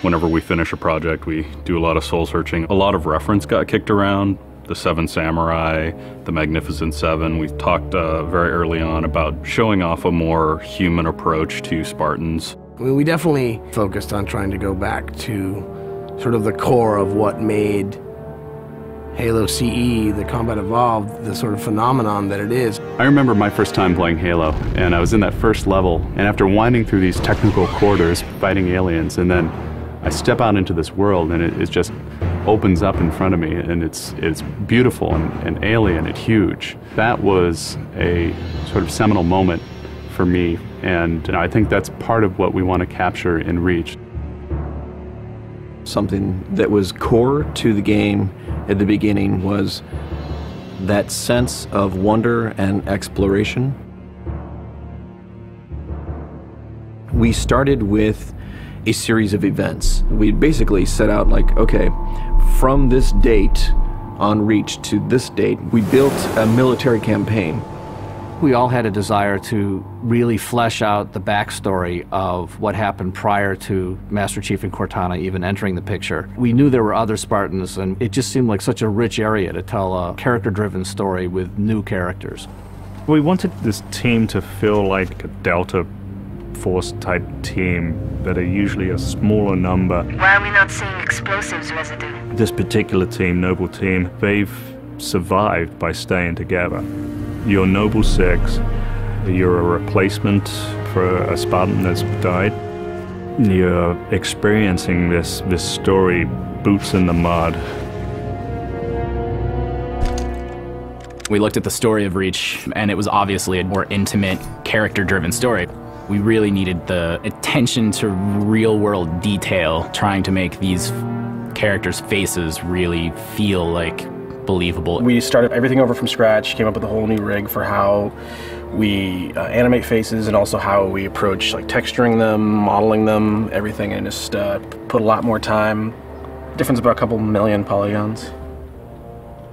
Whenever we finish a project, we do a lot of soul searching. A lot of reference got kicked around. The Seven Samurai, the Magnificent Seven. We talked very early on about showing off a more human approach to Spartans. We definitely focused on trying to go back to sort of the core of what made Halo CE, the Combat Evolved, the sort of phenomenon that it is. I remember my first time playing Halo, and I was in that first level, and after winding through these technical corridors, fighting aliens, and then I step out into this world, and it just opens up in front of me, and it's beautiful and alien and huge. That was a sort of seminal moment for me, and I think that's part of what we want to capture in Reach. Something that was core to the game at the beginning was that sense of wonder and exploration. We started with a series of events. We basically set out like, okay, from this date on Reach to this date, we built a military campaign. We all had a desire to really flesh out the backstory of what happened prior to Master Chief and Cortana even entering the picture. We knew there were other Spartans, and it just seemed like such a rich area to tell a character-driven story with new characters. We wanted this team to feel like a Delta Force type team that are usually a smaller number. Why are we not seeing explosives residue? This particular team, Noble Team, they've survived by staying together. You're Noble Six, you're a replacement for a Spartan that's died. You're experiencing this story, boots in the mud. We looked at the story of Reach, and it was obviously a more intimate, character-driven story. We really needed the attention to real-world detail, trying to make these characters' faces really feel like believable. We started everything over from scratch, came up with a whole new rig for how we animate faces and also how we approach like texturing them, modeling them, everything, and just put a lot more time. Difference about a couple million polygons.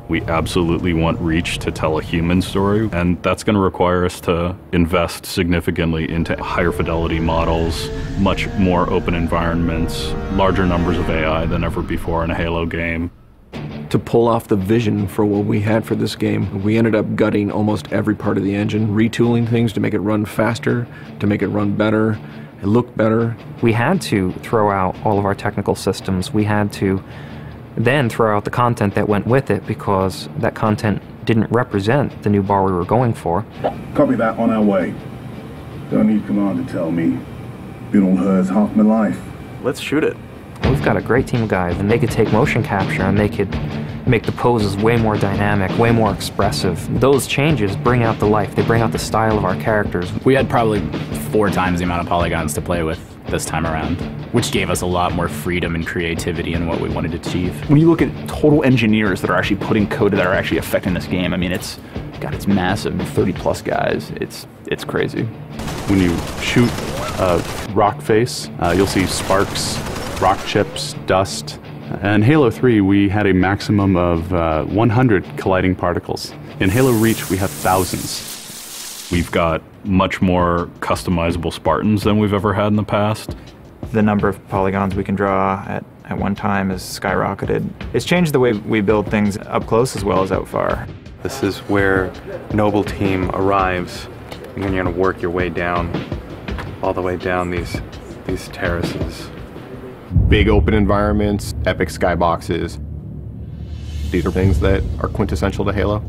We absolutely want Reach to tell a human story, and that's going to require us to invest significantly into higher fidelity models, much more open environments, larger numbers of AI than ever before in a Halo game. To pull off the vision for what we had for this game, we ended up gutting almost every part of the engine, retooling things to make it run faster, to make it run better, and look better. We had to throw out all of our technical systems. We had to then throw out the content that went with it because that content didn't represent the new bar we were going for. Copy that, on our way. Don't need command to tell me. Been all hers half my life. Let's shoot it. We've got a great team of guys, and they could take motion capture and they could make the poses way more dynamic, way more expressive. Those changes bring out the life, they bring out the style of our characters. We had probably 4 times the amount of polygons to play with this time around, which gave us a lot more freedom and creativity in what we wanted to achieve. When you look at total engineers that are actually putting code that are actually affecting this game, I mean, it's massive, 30+ guys. It's crazy. When you shoot a rock face, you'll see sparks, rock chips, dust. In Halo 3, we had a maximum of 100 colliding particles. In Halo Reach, we have thousands. We've got much more customizable Spartans than we've ever had in the past. The number of polygons we can draw at one time has skyrocketed. It's changed the way we build things up close as well as out far. This is where Noble Team arrives, and then you're going to work your way down, all the way down these terraces. Big open environments, epic skyboxes. These are things that are quintessential to Halo.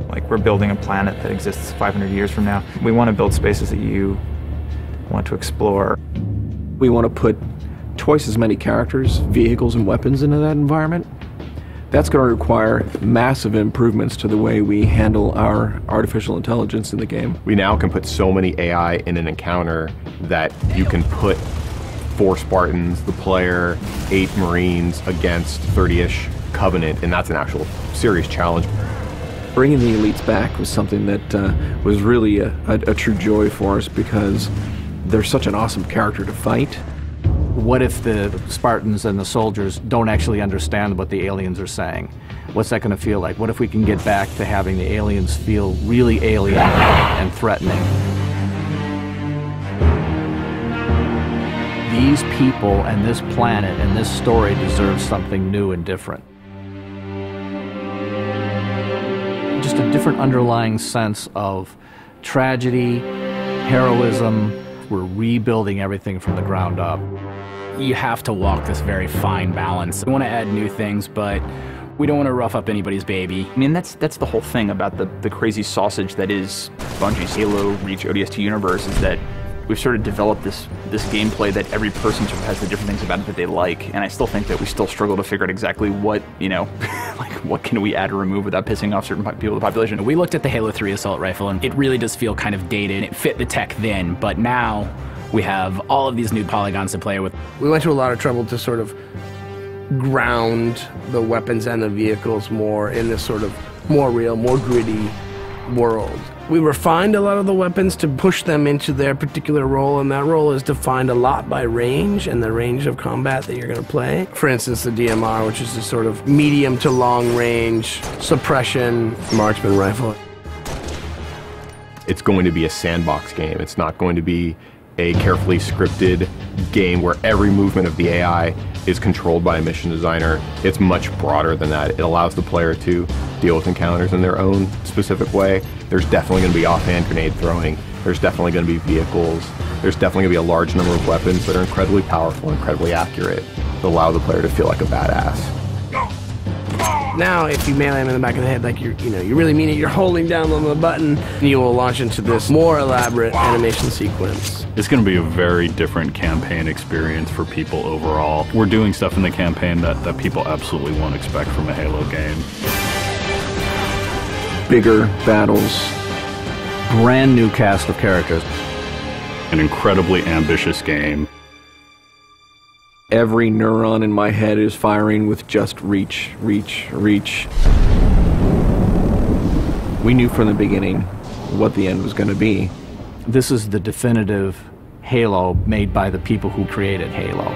Like, we're building a planet that exists 500 years from now. We want to build spaces that you want to explore. We want to put twice as many characters, vehicles, and weapons into that environment. That's going to require massive improvements to the way we handle our artificial intelligence in the game. We now can put so many AI in an encounter that you can put 4 Spartans, the player, 8 Marines against 30-ish Covenant, and that's an actual serious challenge. Bringing the elites back was something that was really a true joy for us because they're such an awesome character to fight. What if the Spartans and the soldiers don't actually understand what the aliens are saying? What's that going to feel like? What if we can get back to having the aliens feel really alien and threatening? these people and this planet and this story deserve something new and different. Just a different underlying sense of tragedy, heroism. We're rebuilding everything from the ground up. You have to walk this very fine balance. We want to add new things, but we don't want to rough up anybody's baby. I mean, that's the whole thing about the crazy sausage that is Bungie's Halo Reach ODST universe, is that we've sort of developed this gameplay that every person sort of has the different things about it that they like, and I still think that we still struggle to figure out exactly what, you know, like what can we add or remove without pissing off certain people of the population. We looked at the Halo 3 assault rifle, and it really does feel kind of dated. It fit the tech then, but now we have all of these new polygons to play with. We went to a lot of trouble to sort of ground the weapons and the vehicles more in this sort of more real, more gritty world. We refined a lot of the weapons to push them into their particular role, and that role is defined a lot by range and the range of combat that you're going to play. For instance, the DMR, which is this sort of medium to long range suppression marksman rifle. It's going to be a sandbox game. It's not going to be a carefully scripted game where every movement of the AI is controlled by a mission designer. It's much broader than that. It allows the player to deal with encounters in their own specific way. There's definitely going to be offhand grenade throwing. There's definitely going to be vehicles. There's definitely going to be a large number of weapons that are incredibly powerful, incredibly accurate, that allow the player to feel like a badass. Now, if you melee him in the back of the head, like you really mean it, you're holding down on the button, you will launch into this more elaborate animation sequence. It's going to be a very different campaign experience for people overall. We're doing stuff in the campaign that people absolutely won't expect from a Halo game. Bigger battles, brand new cast of characters. An incredibly ambitious game. Every neuron in my head is firing with just reach, reach, reach. We knew from the beginning what the end was going to be. This is the definitive Halo made by the people who created Halo.